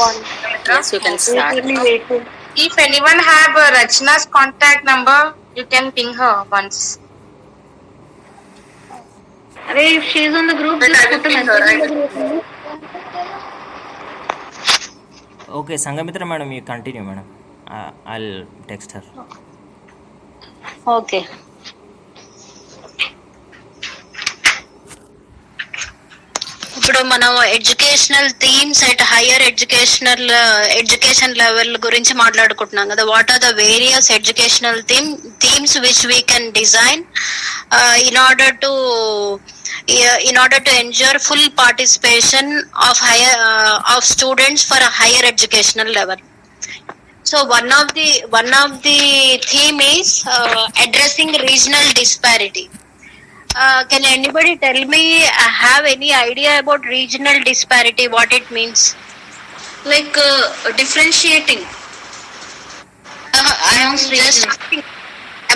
one. Yes, you can Okay, start. let me wait. If anyone have Rachna's contact number, you can ping her once. Arey, if she is on the group, Wait, just I will put a ping her. message in the group. Okay, Sangamitra madam, you continue, madam. I'll text her. Okay. ఇప్పుడు మనం educational themes at higher education level గురించి మాట్లాడుకుంటున్నాం కదా. What are the various educational themes which we can design in order to ensure full participation of students for higher educational level. So one of the theme is addressing regional disparity. Can anybody tell me, have any idea about regional disparity, what it means? Like differentiating. I am just asking,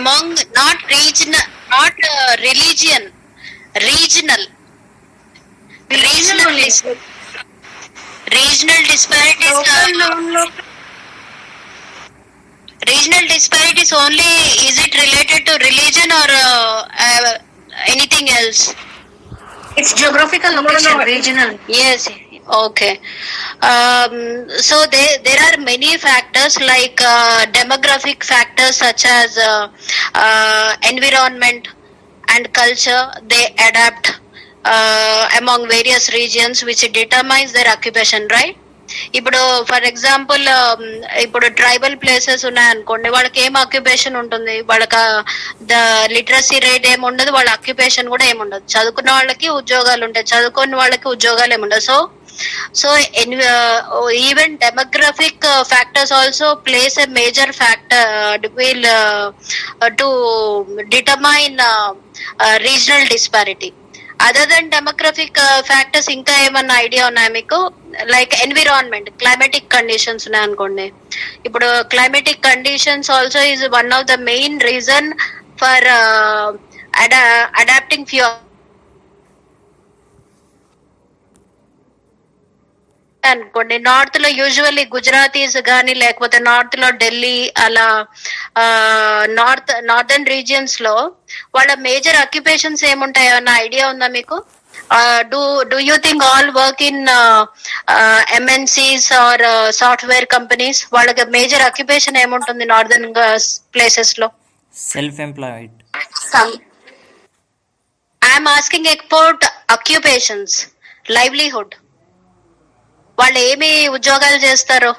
among not regional, not religion, regional disparities. Regional disparities only, is it related to religion or anything else? It's geographical location, regional. Yes. Okay. So there are many factors like demographic factors such as environment and culture. They adapt among various regions which determines their occupation, right? ఇప్పుడు for example ఇప్పుడు tribal places ఉన్నాయనుకోండి, వాళ్ళకి ఏం occupation ఉంటుంది, వాళ్ళకి the literacy rate ఏముండదు, వాళ్ళ occupation కూడా ఏముండదు. చదువుకున్న వాళ్ళకి ఉద్యోగాలు ఉంటాయి, చదువుకున్న వాళ్ళకి ఉద్యోగాలు ఏముండదు. So even demographic factors also place a major factor will to determine regional disparity. Other than demographic factors ఇంకా ఏమన్నా ఐడియా ఉన్నాయా మీకు? లైక్ ఎన్విరాన్మెంట్, క్లైమేటిక్ కండిషన్స్ ఉన్నాయనుకోండి. ఇప్పుడు climatic conditions also is one of the main reason for adapting few అనుకోండి. North లో usually Gujaratis కానీ లేకపోతే నార్త్ లో ఢిల్లీ అలా నార్దర్న్ రీజియన్స్ లో వాళ్ళ మేజర్ ఆక్యుపేషన్స్ ఏముంటాయో అన్న ఐడియా ఉందా మీకు? Do you think all work in MNCs or software companies? వాళ్ళకి మేజర్ ఆక్యుపేషన్ ఏముంటుంది నార్దర్న్ ప్లేసెస్ లో? Self employed. I'm asking about occupations, livelihood. వాళ్ళు ఏమి ఉద్యోగాలు చేస్తారు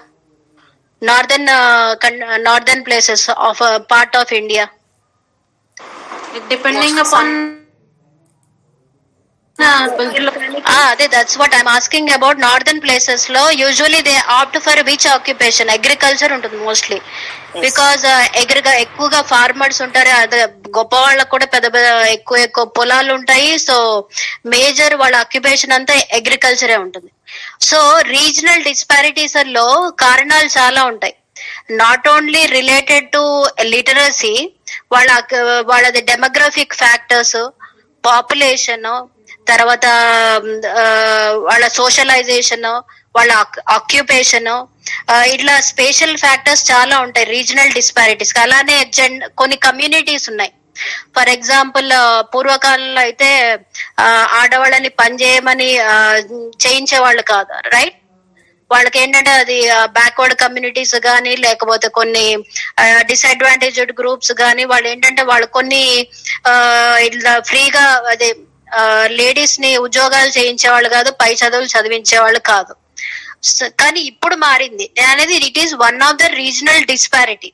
northern places of part of India? Depending upon అదే that's what I'm asking about. Northern places లో usually they opt for which occupation? Agriculture ఉంటుంది mostly, because ఎక్కువగా farmers ఉంటారు. అదే గొప్ప వాళ్ళకు కూడా పెద్ద పెద్ద ఎక్కువ పొలాలు ఉంటాయి. సో మేజర్ వాళ్ళ ఆక్యుపేషన్ అంతా అగ్రికల్చరే ఉంటుంది. సో రీజనల్ డిస్పారిటీస్ లో కారణాలు చాలా ఉంటాయి. Not only related to literacy, వాళ్ళది డెమోగ్రఫిక్ ఫ్యాక్టర్స్, పాపులేషన్, తర్వాత వాళ్ళ సోషలైజేషన్, వాళ్ళ ఆక్యుపేషన్, ఇట్లా స్పేషల్ ఫ్యాక్టర్స్ చాలా ఉంటాయి రీజనల్ డిస్పారిటీస్. అలానే కొన్ని కమ్యూనిటీస్ ఉన్నాయి. ఫర్ ఎగ్జాంపుల్ పూర్వకాలంలో అయితే ఆడవాళ్ళని పని చేయమని చేయించేవాళ్ళు కాదు, రైట్? వాళ్ళకి ఏంటంటే అది బ్యాక్వర్డ్ కమ్యూనిటీస్ కానీ లేకపోతే కొన్ని డిసడ్వాంటేజ్డ్ గ్రూప్స్ కానీ వాళ్ళు ఏంటంటే వాళ్ళు కొన్ని ఇట్లా ఫ్రీగా అదే లేడీస్ ని ఉద్యోగాలు చేయించేవాళ్ళు కాదు, పై చదువులు చదివించేవాళ్ళు కాదు. కానీ ఇప్పుడు మారింది. అనేది it is one of the regional disparity.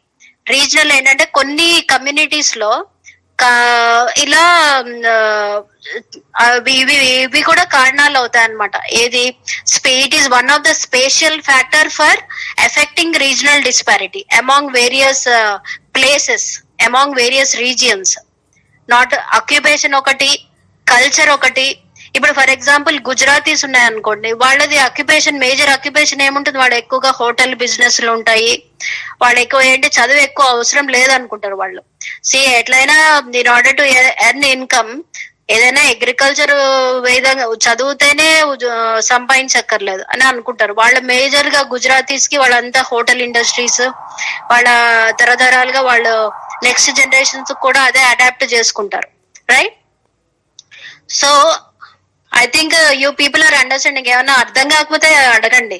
Regional ఏంటంటే కొన్ని కమ్యూనిటీస్ లో ఇలా ఇవి కూడా కారణాలు అవుతాయి అన్నమాట. ఏది? It is one of the spatial factor for effecting regional disparity among various places, among various regions. Not occupation ఒకటి, కల్చర్ ఒకటి. ఇప్పుడు ఫర్ ఎగ్జాంపుల్ గుజరాతీస్ ఉన్నాయనుకోండి, వాళ్ళది ఆక్యుపేషన్, మేజర్ ఆక్యుపేషన్ ఏముంటుంది? వాళ్ళు ఎక్కువగా హోటల్ బిజినెస్లు ఉంటాయి. వాళ్ళు ఎక్కువ ఏంటి చదువు ఎక్కువ అవసరం లేదనుకుంటారు వాళ్ళు. ఎట్లయినా in order to earn income ఏదైనా అగ్రికల్చర్ విధంగా చదివితేనే సంపాదించక్కర్లేదు అని అనుకుంటారు. వాళ్ళ మేజర్ గా గుజరాతీస్ కి వాళ్ళంతా హోటల్ ఇండస్ట్రీస్, వాళ్ళ తరతరాలుగా వాళ్ళు నెక్స్ట్ జనరేషన్స్ కూడా అదే అడాప్ట్ చేసుకుంటారు, right? So I think you people are understanding. ఏమన్నా అర్థం కాకపోతే అడగండి.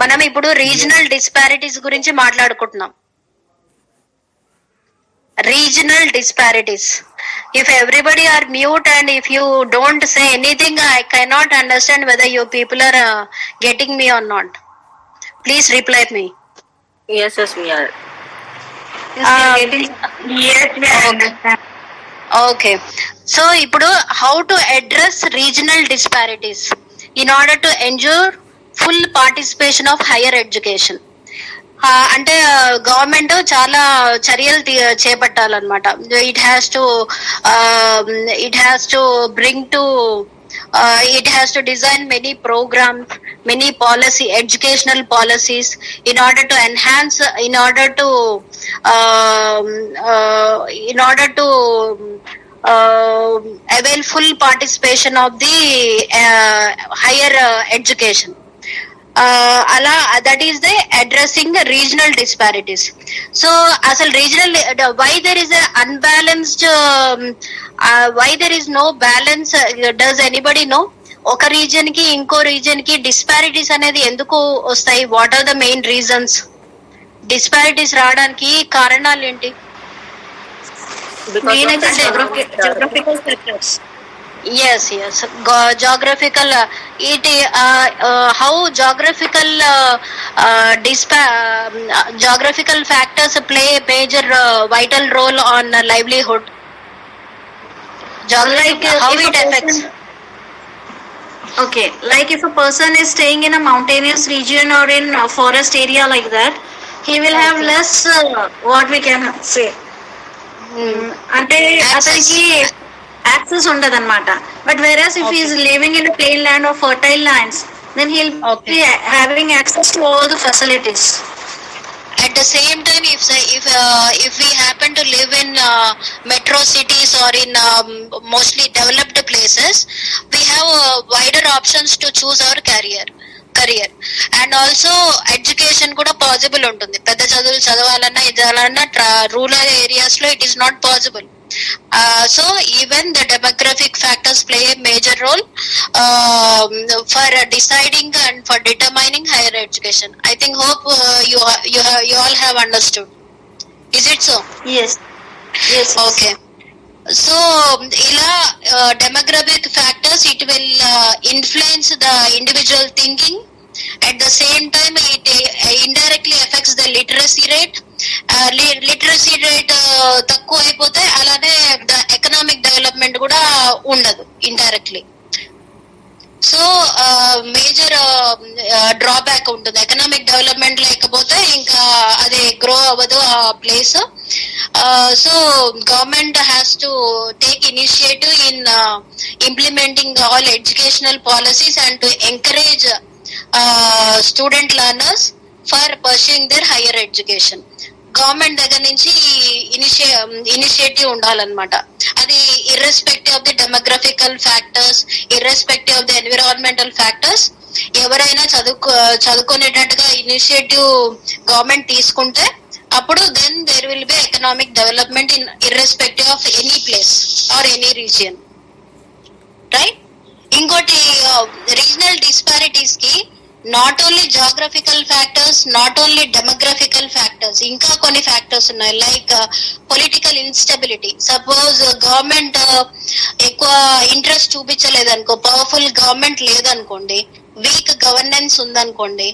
మనం ఇప్పుడు రీజనల్ డిస్పారిటీస్ గురించి మాట్లాడుకుంటున్నాం. Regional disparities. If everybody are mute and if you don't say anything, I cannot understand whether you people are getting me or not. Please reply me. Yes, we are. Yes, we understand. Okay. So, ipudu how to address regional disparities in order to ensure full participation of higher education. అంటే government చాలా చర్యలు చేపట్టాలన్నమాట. It has to bring to it has to design many programs, many policy, educational policies in order to enhance, in order to avail full participation of the higher education. అలా that is the addressing regional disparities. So అసలు regional why there is unbalanced, why there is no balance, does anybody know? ఒక reason కి ఇంకో reason కి disparities అనేది ఎందుకు వస్తాయి? What are the main reasons? Disparities రావడానికి కారణాలు ఏంటి? Geographical factors. Yes. Geographical, how geographical factors play a major vital role on livelihood. How it affects? Okay, like if a person is staying in a mountainous region or in a forest area like that, he will have less what we can say, అంటే అతనికి access ఉండదు అనమాట. But whereas if is living in plain land or fertile lands, then he'll be having access to all the facilities. At the same time, if we happen to live in metro cities or in mostly developed places, we have wider options to choose our career. And also education కూడా possible ఉంటుంది. పెద్ద చదువులు చదవాలన్నా rural areas లో it is not possible. So even the demographic factors play a major role for deciding and for determining higher education. I think you all have understood. Is it so? Yes. Okay. So ila demographic factors, it will influence the individual thinking. At the same time, it indirectly affects the literacy rate. Literacy rate తక్కువ అయిపోతే అలానే economic development కూడా ఉండదు indirectly. So major drawback ఉంటుంది. Economic development లేకపోతే ఇంకా అది grow అవ్వదు ఆ place. So government has to take initiative in implementing all educational policies and to encourage student learners for pursuing their higher education. Government దగ్గర నుంచి ఇనిషియేటివ్ ఉండాలన్నమాట. అది irrespective of the demographical factors, irrespective of the environmental factors. ఎవరైనా చదువుకునేటట్టుగా initiative government తీసుకుంటే అప్పుడు then there will be economic development in irrespective of any place or any region, right? ఇంకోటి regional disparities కి not only geographical factors, not only demographical factors, ఇంకా కొన్ని factors ఉన్నాయి. Like political instability. Suppose government ఎక్కువ interest చూపించలేదనుకో, powerful government లేదనుకోండి, weak governance ఉందనుకోండి,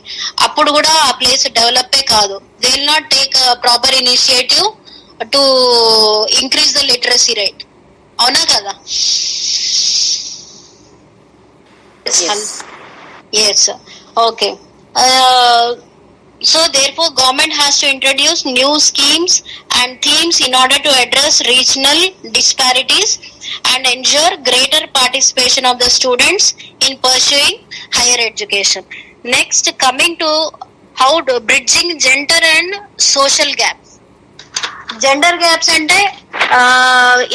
అప్పుడు కూడా ఆ ప్లేస్ డెవలపే కాదు. They will not take proper initiative to increase the literacy rate. అవునా కదా? Yes. Okay. So therefore government has to introduce new schemes and themes in order to address regional disparities and ensure greater participation of the students in pursuing higher education. Next, coming to how to bridging gender and social gaps. Gender gaps అంటే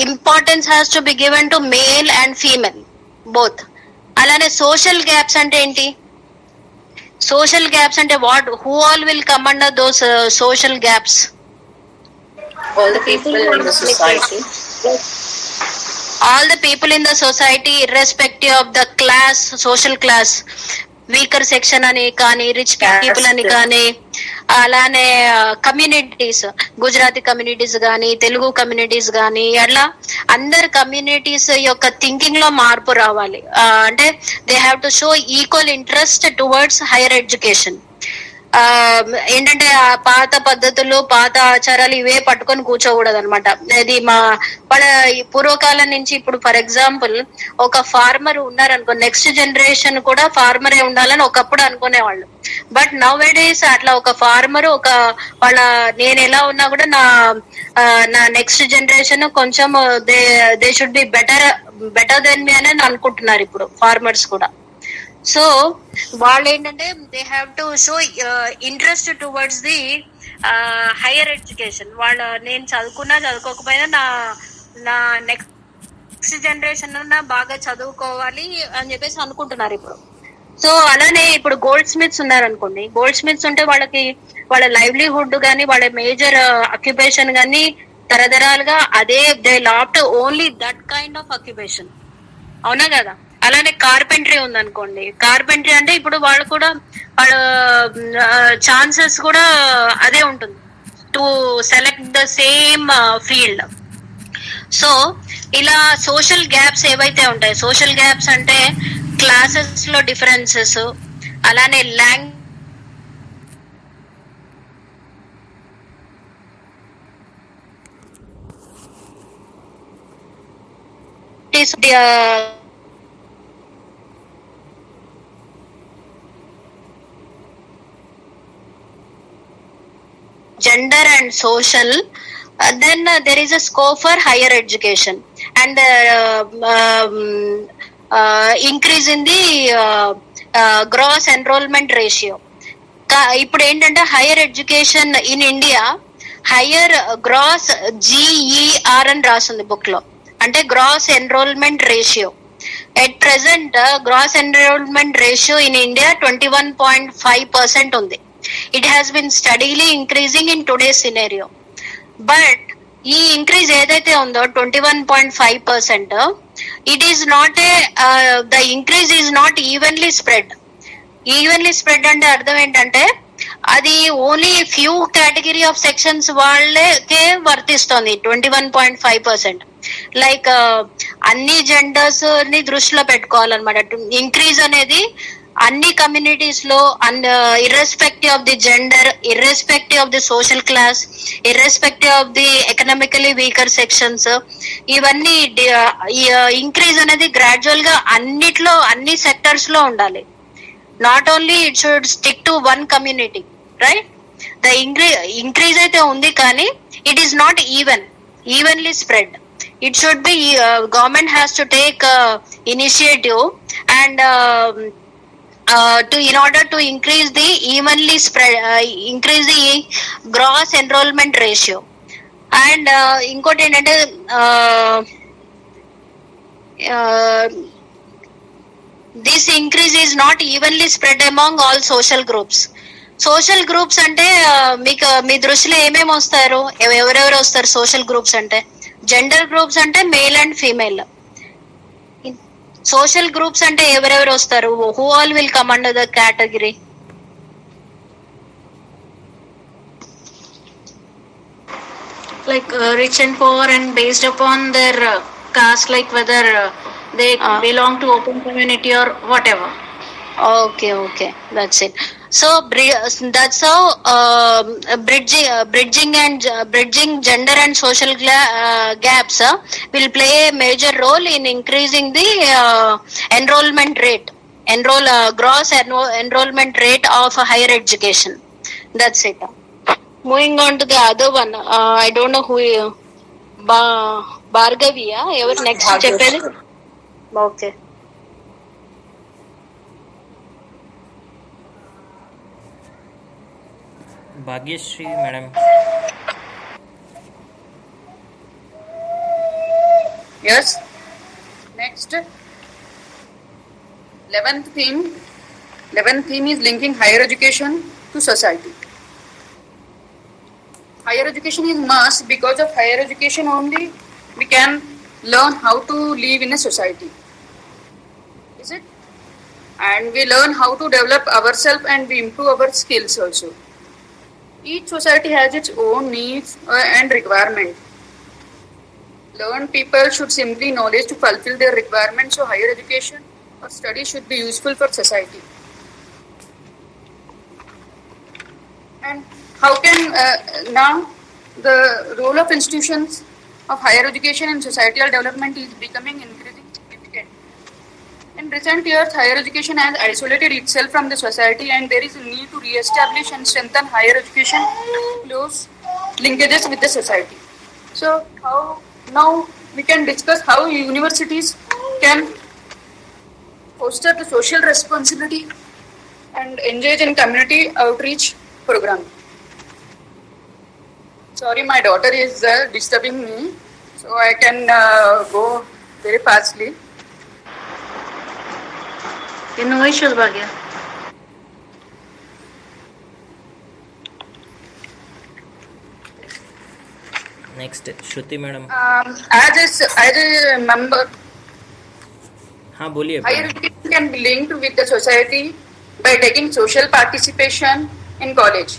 importance has to be given to male and female both. అలానే social gaps అంటే ఏంటి? Social gaps అంటే what, who all will come under those social gaps? All the people in the society. All the people in the society, irrespective of the class, social class, weaker section అని కానీ, rich people అని కానీ, అలానే communities, Gujarati communities కానీ, Telugu communities కానీ, అట్లా అందరు communities యొక్క థింకింగ్ లో మార్పు రావాలి. అంటే they have to show equal interest towards higher education. ఏంటంటే ఆ పాత పద్ధతులు, పాత ఆచారాలు ఇవే పట్టుకొని కూర్చోకూడదు అనమాట. ఇది వాళ్ళ పూర్వకాలం నుంచి ఇప్పుడు ఫర్ ఎగ్జాంపుల్ ఒక ఫార్మర్ ఉన్నారనుకో, నెక్స్ట్ జనరేషన్ కూడా ఫార్మరే ఉండాలని ఒకప్పుడు అనుకునేవాళ్ళు. బట్ నౌ డేస్ అట్లా ఒక ఫార్మర్ వాళ్ళ నేను ఎలా ఉన్నా కూడా నా నెక్స్ట్ జనరేషన్ కొంచెం they should be better than me అని అనుకుంటున్నారు ఇప్పుడు ఫార్మర్స్ కూడా. సో వాళ్ళు ఏంటంటే they have to show interest towards the higher education. నేను చదువుకున్నా చదువుకోకపోయినా నా నెక్స్ట్ జనరేషన్ బాగా చదువుకోవాలి అని చెప్పేసి అనుకుంటున్నారు ఇప్పుడు. సో అలానే ఇప్పుడు గోల్డ్ స్మిత్స్ ఉన్నారనుకోండి, గోల్డ్ స్మిత్స్ ఉంటే వాళ్ళ లైవ్లీహుడ్ కానీ, వాళ్ళ మేజర్ అక్యుపేషన్ కానీ తరతరాలుగా అదే, they left only that kind of occupation. అవునా కదా? అలానే కార్పెంటరీ ఉందనుకోండి, కార్పెంటరీ అంటే ఇప్పుడు వాళ్ళ ఛాన్సెస్ కూడా అదే ఉంటుంది to select the same field. So ఇలా సోషల్ గ్యాప్స్ ఏవైతే ఉంటాయి, సోషల్ గ్యాప్స్ అంటే క్లాసెస్ లో డిఫరెన్సెస్, అలానే gender and social, then there is a scope for higher education and increase in the gross enrollment ratio. ఇప్పుడు ఏంటంటే higher education in India, higher gross GER అని రాస్తుంది book లో, అంటే gross enrolment ratio. At present gross enrolment ratio in India 21.5% ఉంది. It has been steadily increasing in today's scenario. But ఈ increase ఏదైతే ఉందో 21.5%, it is not the increase is not evenly spread. Evenly spread అంటే అర్థం ఏంటంటే అది only few category of sections వాళ్ళకే వర్తిస్తుంది 21.5%. లైక్ అన్ని జెండర్స్ ని దృష్టిలో పెట్టుకోవాలన్నమాట. ఇంక్రీజ్ అనేది అన్ని కమ్యూనిటీస్ లో, irrespective of the gender, irrespective of the social class, irrespective of the economically weaker sections, ఇవన్నీ ఇంక్రీజ్ అనేది గ్రాడ్యువల్ గా అన్నిట్లో, అన్ని సెక్టర్స్ లో ఉండాలి. Not only it should stick to one community, right? The increase అయితే ఉంది కానీ it is not evenly spread. It should be, government has to take initiative and in order to increase the evenly spread, increase the gross enrollment ratio. And ఇంకోటి ఏంటంటే this increase is not evenly spread among all social groups. Social groups అంటే మీకు మీ దృష్టిలో ఏమేమి వస్తారు, ఎవరెవరు వస్తారు social groups అంటే? జెండర్ గ్రూప్స్ అంటే male and female. Social groups అంటే ఎవరెవరు వస్తారు? Who all will come under the category? Like rich and poor, and based upon their caste, like whether they belong to open community or whatever. Okay, that's it. So that's how bridging gender and social gaps will play a major role in increasing the enrollment rate, gross enrollment rate of higher education. That's it. Moving on to the other one, I don't know who, Bhargaviya, ever next చెప్పేది? Okay. Bhagyashree madam. Yes. Next, 11th theme. 11th theme is linking higher education to society. Higher education is must. Because of higher education only we can learn how to live in a society. Is it? And we learn how to develop ourselves and we improve our skills also. Each society has its own needs and requirement. Learned people should simply knowledge to fulfill their requirements, so higher education or study should be useful for society. And how can now the role of institutions of higher education in societal development is becoming increasingly significant. In recent years, higher education has isolated itself from the society, and there is a need to re-establish and strengthen higher education close linkages with the society. So, how now we can discuss how universities can foster the social responsibility and engage in community outreach program. Sorry, my daughter is disturbing me, so I can go very fastly. No issues, Bhagya. Next Shruti madam. As a member, हाँ बोलिए. higher education can be linked with the society by taking social participation in college.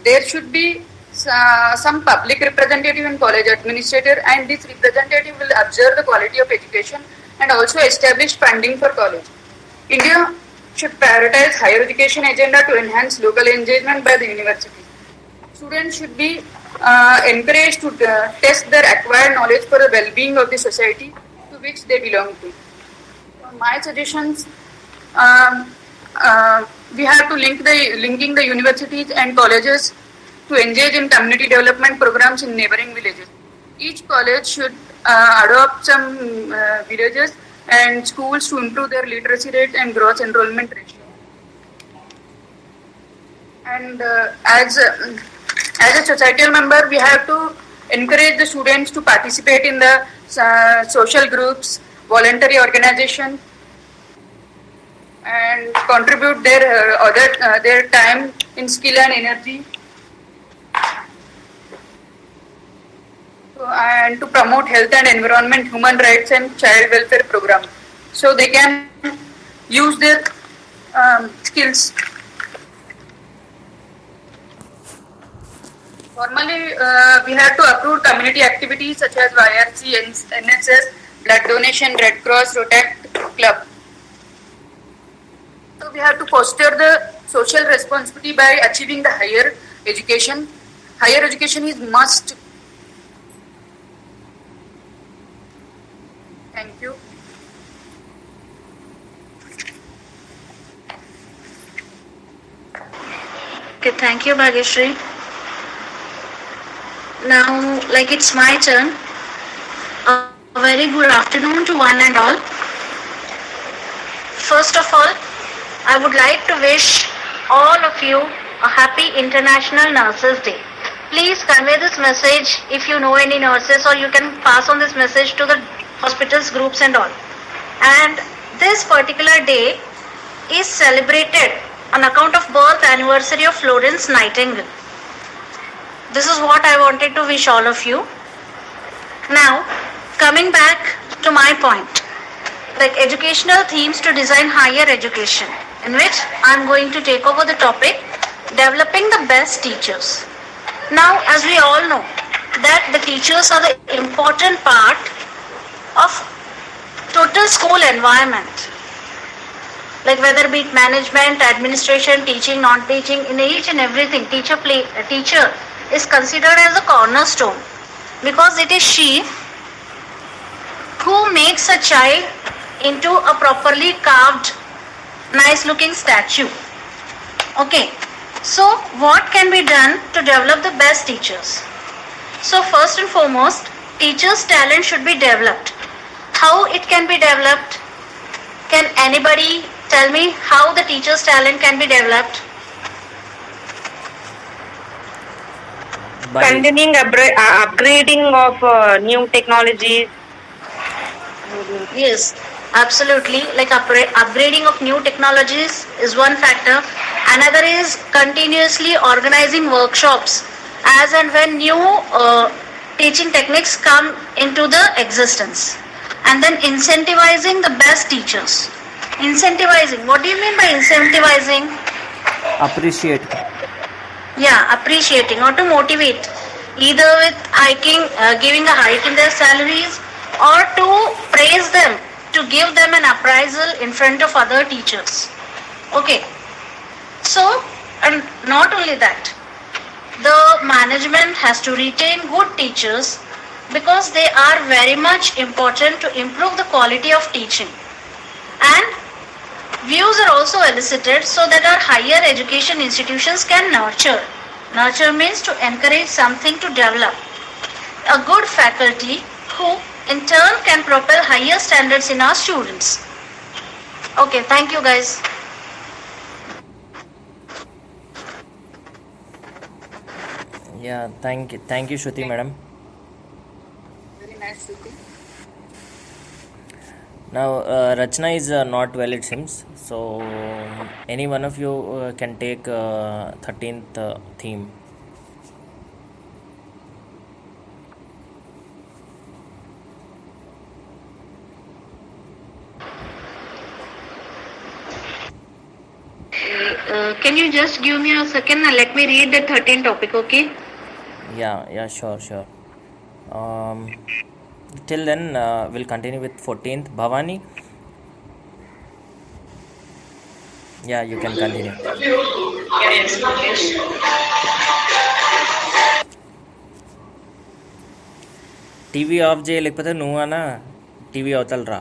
There should be some public representative in college administrator, and this representative will observe the quality of education and also establish funding for college. India should prioritize higher education agenda to enhance local engagement by the universities. Students should be encouraged to test their acquired knowledge for the well-being of the society to which they belong to. My suggestions, we have to linking the universities and colleges to engage in community development programs in neighboring villages. Each college should adopt some villages and schools to improve their literacy rate and gross enrollment ratio. And as a societal member, we have to encourage the students to participate in the social groups, voluntary organizations, and contribute their time in skill and energy. And to promote health and environment, human rights and child welfare program, so they can use their skills. Formally, we have to approve community activities such as YRC, NSS, blood donation, Red Cross, Rotaract Club. So we have to foster the social responsibility by achieving the higher education. Higher education is must. Thank you. Okay, thank you, Bhagyashree. Now, like it's my turn. A very good afternoon to one and all. First of all, I would like to wish all of you a happy International Nurses Day. Please convey this message if you know any nurses, or you can pass on this message to the hospitals, groups and all. And this particular day is celebrated on account of birth anniversary of Florence Nightingale. This is what I wanted to wish all of you. Now, coming back to my point, like educational themes to design higher education, in which I am going to take over the topic, developing the best teachers. Now, as we all know, that the teachers are the important part of total school environment. Like whether be it management, administration, teaching, non-teaching, in each and everything, a teacher is considered as a cornerstone, because it is she who makes a child into a properly carved, nice looking statue. Okay, so what can be done to develop the best teachers? So first and foremost, teachers' talent should be developed. How it can be developed? Can anybody tell me how the teacher's talent can be developed? Continuing upgrading of new technologies, Yes, absolutely. Like upgrading of new technologies is one factor. Another is continuously organizing workshops as and when new teaching techniques come into the existence. And then incentivizing the best teachers. Incentivizing. What do you mean by incentivizing? Appreciate. Yeah, appreciating or to motivate, either with giving a hike in their salaries, or to praise them, to give them an appraisal in front of other teachers. Okay, so, and not only that, the management has to retain good teachers because they are very much important to improve the quality of teaching. And views are also elicited so that our higher education institutions can nurture. Nurture means to encourage something to develop. A good faculty who in turn can propel higher standards in our students. Okay, thank you guys. Yeah, thank you, Shruti madam. Very nice, Shruti. Now, Rachna is not well, it seems. So, any one of you can take 13th theme. Can you just give me a second and let me read the 13th topic, okay? Yeah, sure. Till then, we'll continue with 14th. Bhavani? Yeah, you can continue. TV off చేయ లేకపోతే నువ్వు అన్నా TV అవతల రా.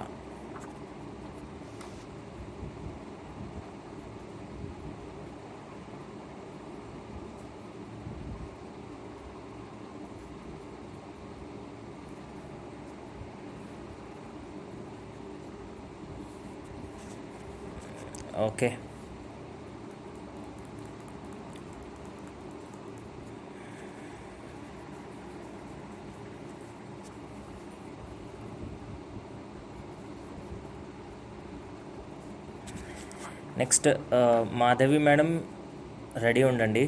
Okay, next Madhavi madam ready ఉండండి,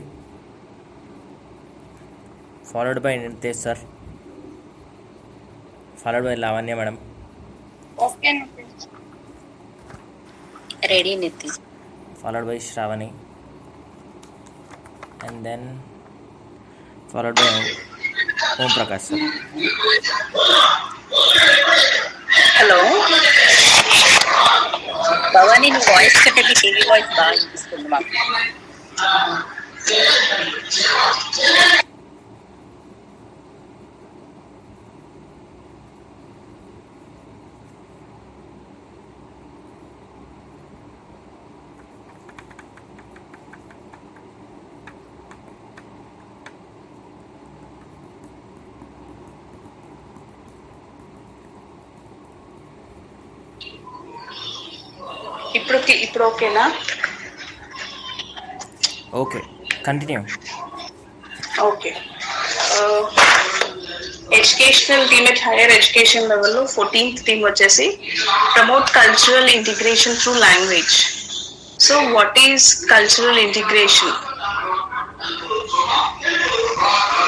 followed by Nitesh sir, followed by Lavanya madam. Okay. Ready Nitish. followed by Shravani, and then followed by Om Prakash sir. Hello Bhavani, నీ voice కంటే నీ టీవీ వాయిస్ బాగా వినిపిస్తుంది మాకు. ఇప్పుడు ఓకేనా? Okay, continue. Okay, educational theme at higher education లెవెల్లో 14th థీమ్ వచ్చేసి promote cultural integration through language. So what is cultural integration?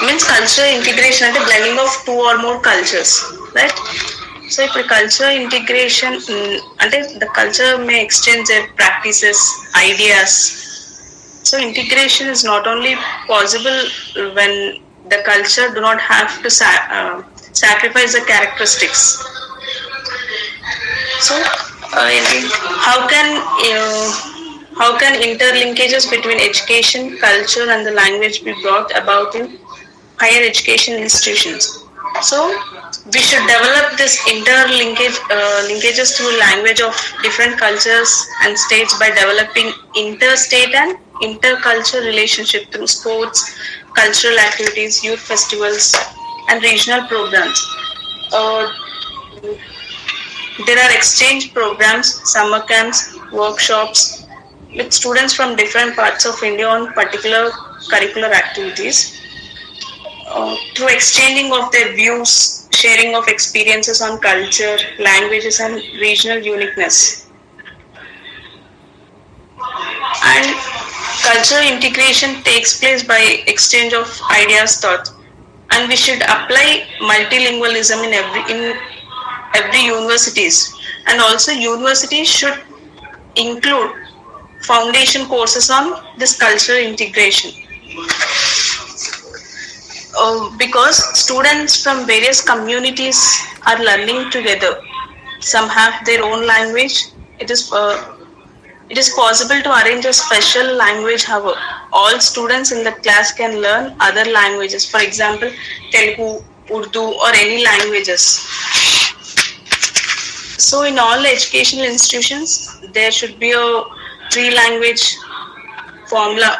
Means cultural integration అంటే blending of 2 or more cultures, right? So ఇప్పుడు cultural integration అంటే the culture may exchange their practices, ideas. So integration is not only possible when the culture do not have to sacrifice the characteristics. So how can interlinkages between education, culture and the language be brought about in higher education institutions? So we should develop this linkages through language of different cultures and states by developing interstate and intercultural relationship through sports, cultural activities, youth festivals and regional programs. There are exchange programs, summer camps, workshops with students from different parts of India on particular curricular activities. Through exchanging of their views, sharing of experiences on culture, languages, and regional uniqueness. And cultural integration takes place by exchange of ideas, thought, and we should apply multilingualism in every universities. And also, universities should include foundation courses on this cultural integration. Because students from various communities are learning together. Some have their own language. It is possible to arrange a special language hour. All students in the class can learn other languages. For example, Telugu, Urdu, or any languages. So in all educational institutions, there should be a 3-language formula.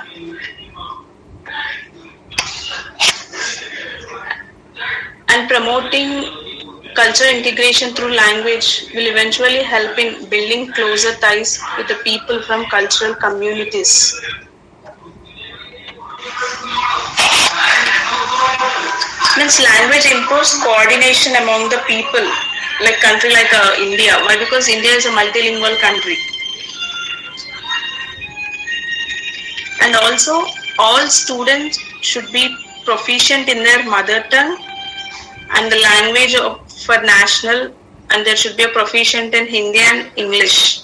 And promoting cultural integration through language will eventually help in building closer ties with the people from cultural communities. Means language improves coordination among the people, like country like India. Why? Because India is a multilingual country. And also, all students should be proficient in their mother tongue and the language for national, and there should be a proficient in Hindi and English.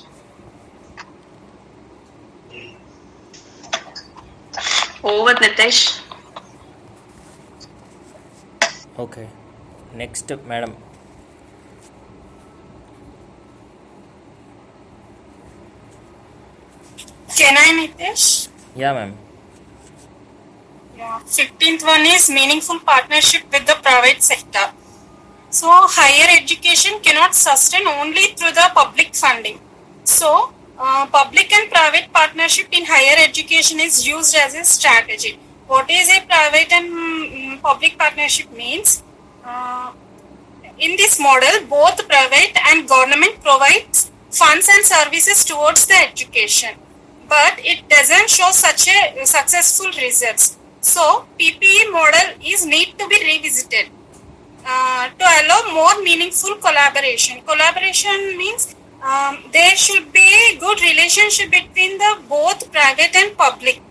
Over, Nitesh. Okay. Next, madam. Can I, Nitesh? Yeah, ma'am. Yeah. 15th one is meaningful partnership with the private sector. So higher education cannot sustain only through the public funding. So public and private partnership in higher education is used as a strategy. What is a private and public partnership means? In this model, both private and government provides funds and services towards the education, but it doesn't show such a successful results. So PPE model is need to be revisited to allow more meaningful collaboration. Collaboration means there should be good relationship between the both private and public.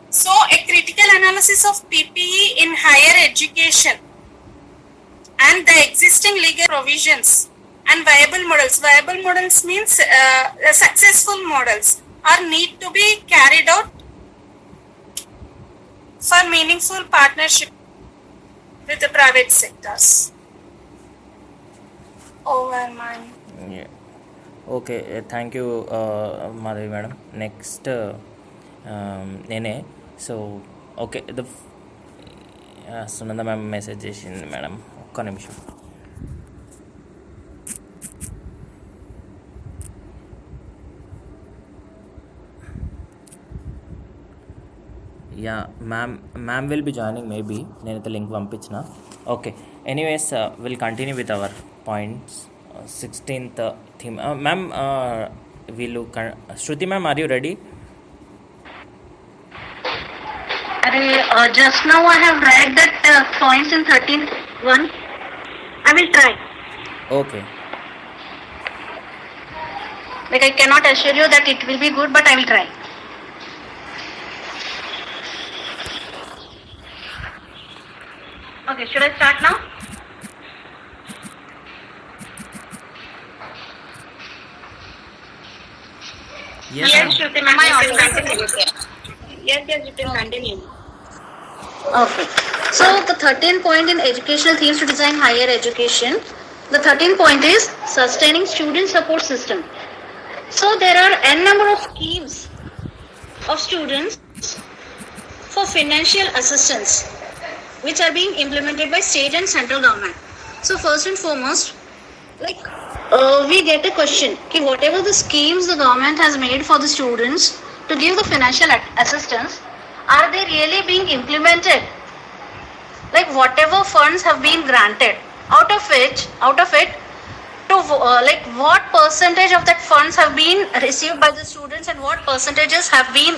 So a critical analysis of PPE in higher education and the existing legal provisions and viable models. Viable models means successful models are need to be carried out for meaningful partnership with the private sectors. Over, mine. Yeah. Okay. Thank you, Madhavi madam. Next, Nene. So, okay. The Sunanda ma'am message చేసింది madam. ఒక్క నిమిషం. Yeah, ma'am will be joining maybe. నేనైతే link పంపించిన. Okay. Anyways, we'll continue with our points. 16th theme. Ma'am, Shruti ma'am, are you ready? Just now I have read that points in 13th one. I will try. Okay. Like I cannot assure you that it will be good, but I will try. Okay, should I start now? Yes, Yes, Shruti ma'am, you can continue. Yes, you can continue. Okay. So the 13th point in educational themes to design higher education. The 13th point is sustaining student support system. So there are n number of schemes of students for financial assistance which are being implemented by state and central government. So first and foremost, like we get a question, okay, whatever the schemes the government has made for the students to give the financial assistance, are they really being implemented? Like whatever funds have been granted, out of it, to like what percentage of that funds have been received by the students and what percentages have been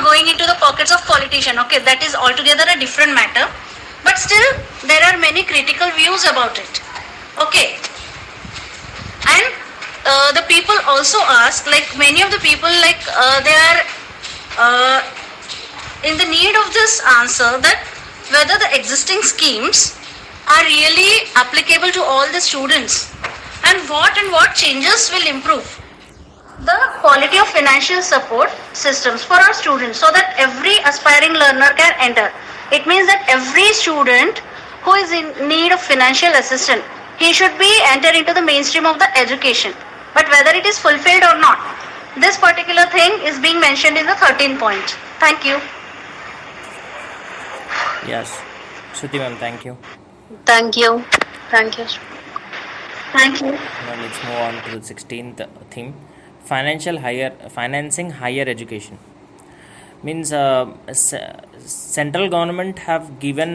going into the pockets of politician. Okay, that is altogether a different matter. But still there are many critical views about it. Okay. And the people also ask, like many of the people, like they are in the need of this answer, that whether the existing schemes are really applicable to all the students, and what changes will improve the quality of financial support systems for our students, so that every aspiring learner can enter. It means that every student who is in need of financial assistance, he should be enter into the mainstream of the education. But whether it is fulfilled or not, this particular thing is being mentioned in the 13th point. Thank you. Yes. Shruti ma'am, thank you. Thank you. Thank you. Thank you. Now let's move on to the 16th theme. Financing higher education. Means central government have given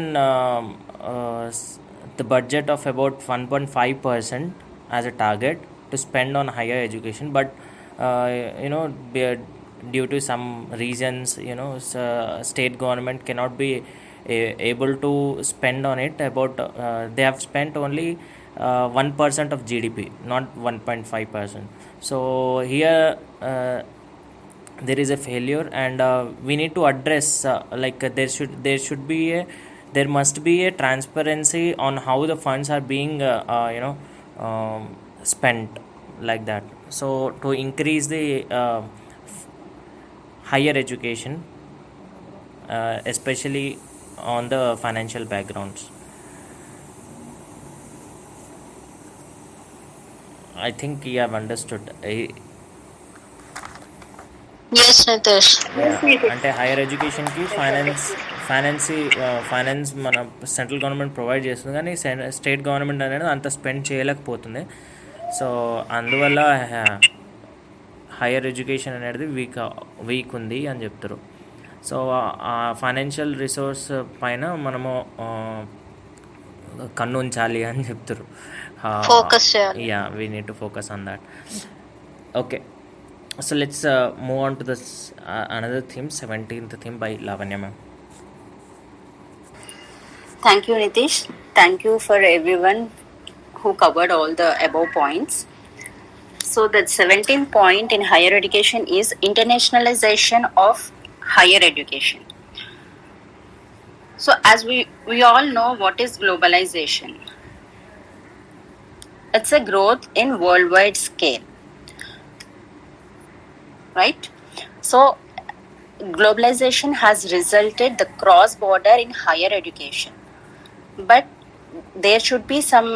the budget of about 1.5% as a target to spend on higher education, but due to some reasons, state government cannot be able to spend on it. About they have spent only 1% of GDP, not 1.5%. So here there is a failure, and we need to address there must be a transparency on how the funds are being spent, like that. So to increase the higher education, especially on the financial backgrounds. I think you have understood. Yes, Nitish. అంటే hire ఎడ్యుకేషన్కి finance మన central government provide చేస్తుంది, కానీ state government అనేది అంత spend చేయలేకపోతుంది. So అందువల్ల higher education అనేది week ఉంది అని చెప్తారు. సో ఆ ఫైనాన్షియల్ రిసోర్స్ పైన మనము కన్ను ఉంచాలి అని చెప్తారు. Focus చేయాలి. Yeah, we need to focus on that. Okay. So let's move on to this another theme, 17th theme by Lavanya ma'am. Thank you, Nitish. Thank you for everyone who covered all the above points. So the 17th point in higher education is internationalization of higher education. So as we all know, what is globalization? It's a growth in worldwide scale. Right? So globalization has resulted the cross border in higher education, but there should be some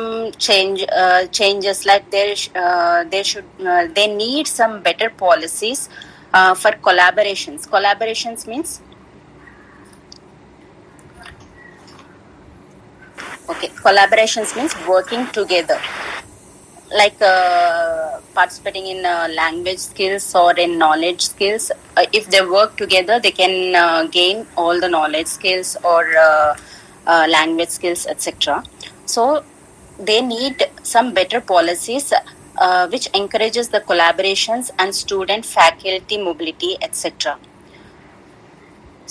changes, like they need some better policies for collaborations means working together, like participating in language skills or in knowledge skills. If they work together, they can gain all the knowledge skills or language skills, etc. So they need some better policies which encourages the collaborations and student faculty mobility, etc.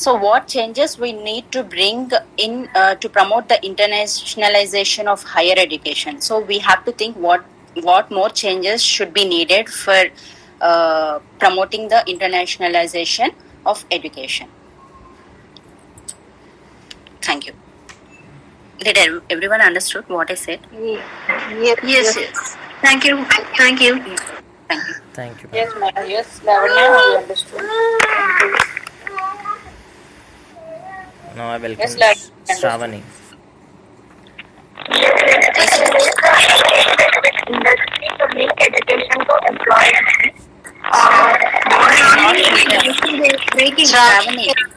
So what changes we need to bring in to promote the internationalization of higher education? So we have to think what more changes should be needed for promoting the internationalization of education. Thank you. Did everyone understood what I said? Yes. Thank you. Thank you. Thank you. Yes, madam. Yes, Lavanya, I understood. Thank you. Now I welcome Yes, Lavanya. Shravani.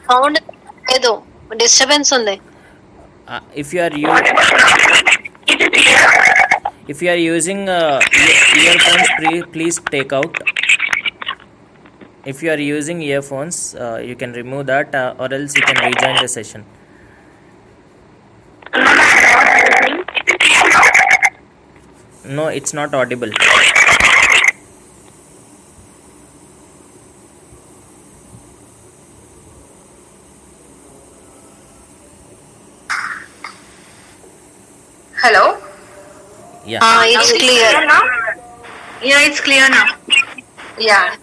Sound లేదు, disturbance ఉంది. If you are using earphones, please take out. If you are using earphones, you can remove that, or else you can rejoin the session. No, it's not audible. Hello. Yeah. It's clear. Now? Yeah, it's clear now. Yeah.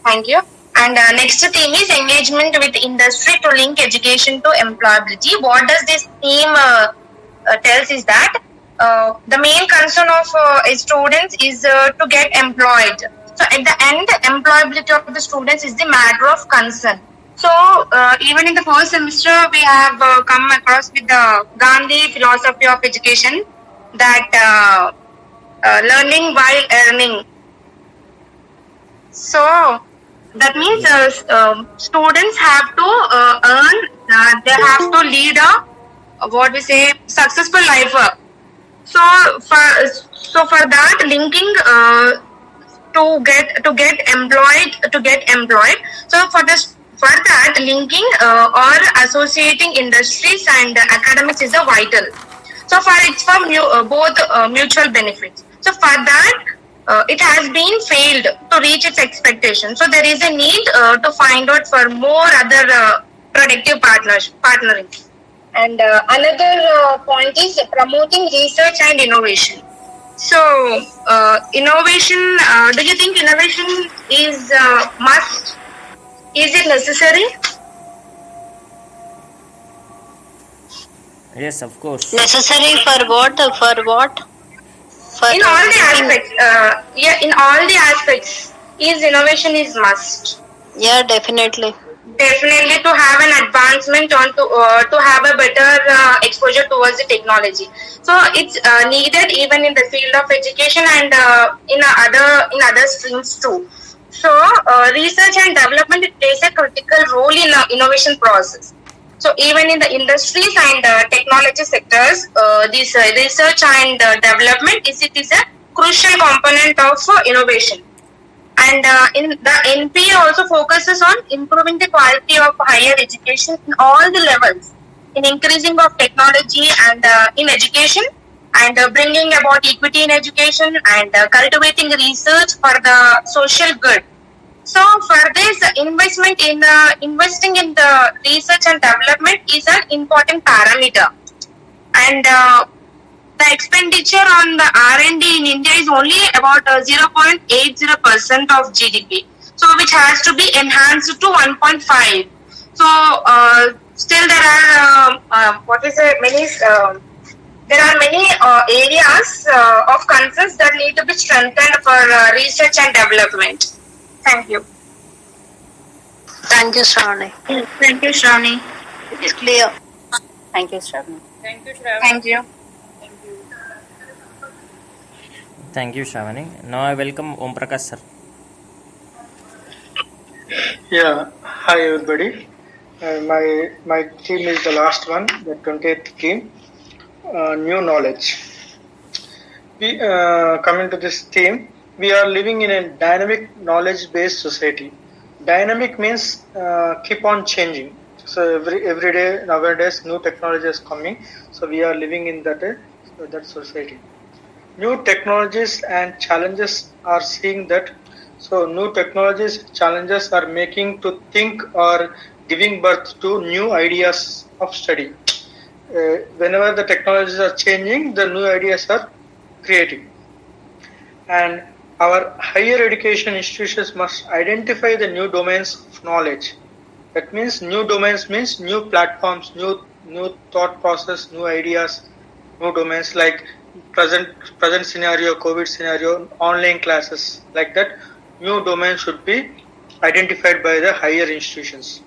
Thank you. And next theme is engagement with industry to link education to employability. What does this theme tells is that the main concern of students is to get employed. So at the end, employability of the students is the matter of concern. So even in the first semester, we have come across with the Gandhi philosophy of education, that learning while earning. So that means students have to earn. They have to lead a what we say successful life. So for that linking to get employed. So for that linking or associating industries and academics is a vital. So it's for both mutual benefits. So for that, it has been failed to reach its expectation. So there is a need to find out for more other productive partnering. And another point is promoting research and innovation. So innovation, do you think innovation is must? Is it necessary? Yes, of course. Necessary for what? In all the aspects, in all the aspects, innovation is must. Yeah, definitely. Definitely to have an advancement on to have a better exposure towards the technology. So it's needed even in the field of education and in other streams too. So research and development, it plays a critical role in innovation process. So even in the industries and technology sectors, this research and development is a crucial component of innovation. And in the NPA also focuses on improving the quality of higher education in all the levels, in increasing of technology and in education, and bringing about equity in education and cultivating research for the social good. So for this, investing in the research and development is an important parameter, and the expenditure on the R&D in India is only about 0.80% of GDP. So which has to be enhanced to 1.5. So still there are there are many areas of concerns that need to be strengthened for research and development. Thank you. Thank you, Shravani. Thank you, Shravani. It's clear. Thank you, Shravani. Thank you, Shravan. Thank you. Thank you, Shravani. Now I welcome Om Prakash sir. Yeah, hi everybody. My theme is the last one, the 20th theme, new knowledge. We coming to this theme, we are living in a dynamic knowledge-based society. Dynamic means keep on changing. So every day nowadays new technology is coming. So we are living in that society. New technologies and challenges are seeing that. So new technologies, challenges are making to think or giving birth to new ideas of study. Whenever the technologies are changing, the new ideas are creating. And our higher education institutions must identify the new domains of knowledge. That means new domains means new platforms, new thought process, new ideas, new domains like present scenario, COVID scenario, online classes, like that. New domains should be identified by the higher institutions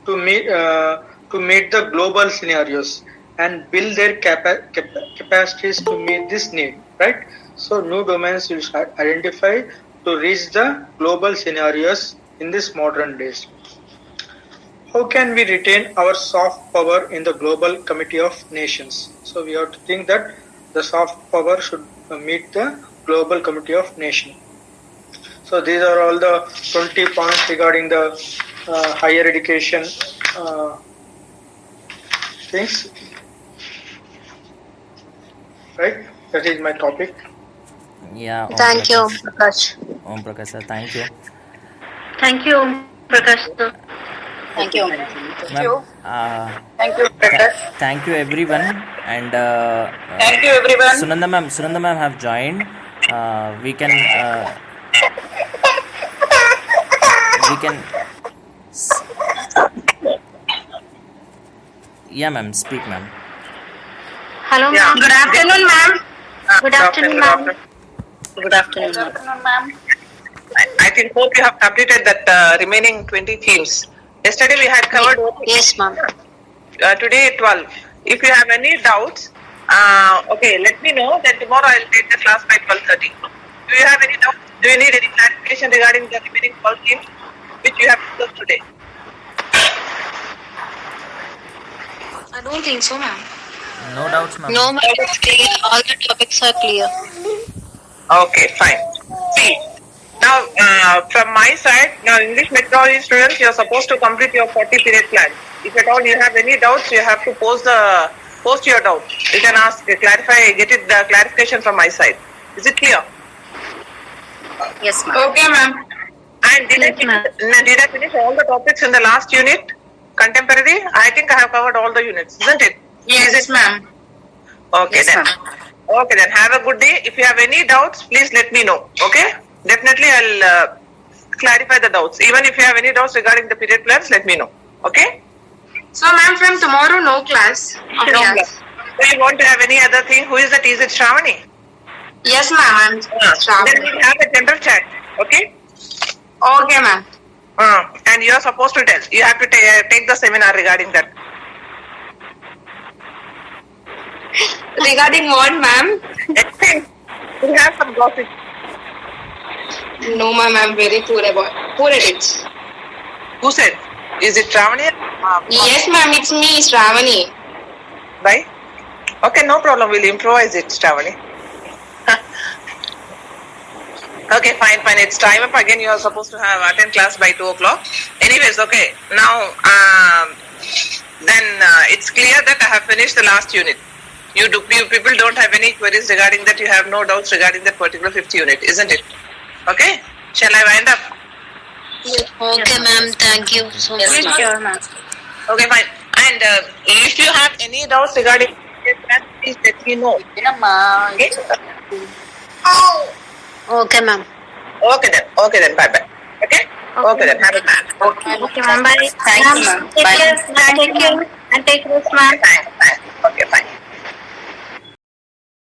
to meet the global scenarios and build their capacities to meet this need, right? So new domains will identify to reach the global scenarios in this modern days. How can we retain our soft power in the global committee of nations? So we have to think that the soft power should meet the global committee of nations. So these are all the 20 points regarding the higher education things, right? That is my topic. Yeah. Thank you, Prakash. Om Prakash sir, thank you. Thank you, Prakash. Thank you. Ma'am, Thank you, Prakash. thank you everyone and Thank you, everyone. Sunanda ma'am have joined. We can yeah ma'am, speak ma'am. Hello, Yeah. ma'am. Good afternoon, ma'am. Good afternoon, ma'am. Good afternoon. Good afternoon, ma'am. I think hope you have completed that remaining 20 themes. Yesterday we had covered Yes, ma'am. today 12. If you have any doubts, okay, let me know. Then tomorrow I'll take the class by 12:30. Do you have any doubts? Do you need any clarification regarding the remaining 12 themes which you have discussed today? I don't think so, ma'am. No doubts ma'am. No, ma'am. It's clear. All the topics are clear. Okay, fine. See, now from my side, now English methodology students, you are supposed to complete your 40 period plan. If at all you have any doubts, you have to post your doubt. You can ask, clarify, get it the clarification from my side. Is it clear? Yes, ma'am. Okay, ma'am. And did I finish all the topics in the last unit? Contemporary? I think I have covered all the units, isn't it? Yes, ma'am. Okay Yes, then. ma'am. Okay then. Have a good day. If you have any doubts, please let me know. Okay? Definitely I'll clarify the doubts. Even if you have any doubts regarding the period plans, let me know. Okay? So, ma'am, from tomorrow, no class. No problem. Do you want to have any other thing? Who is that? Is it Shravani? Yes, ma'am. I'm Then Shravani. we'll have a general chat. Okay? Okay, ma'am. And you are supposed to tell. You have to take the seminar regarding that. Regarding what, ma'am? We have some gossip. No, ma'am. I'm very poor at it. Who said? Is it Shravani? Yes, ma'am. It's me, Shravani. Right? Okay, no problem. We'll improvise it, Shravani. Okay, fine. It's time up again. You are supposed to have attend class by 2 o'clock. Anyways, okay. Now, then it's clear that I have finished the last unit. You people don't have any queries regarding that. You have no doubts regarding that particular 5th unit, isn't it? Okay. Shall I wind up? Okay, ma'am. Thank you so much. Yes, ma'am. Sure, ma'am. Okay, fine. And if you have any doubts regarding this, please let me know. Okay. Okay, ma'am. Okay then. Bye bye. Okay. Okay then. Have a good day. Okay, ma'am. Bye. Thank you, ma'am. Take Bye. care. Thank you. And take rest, ma'am. Thanks.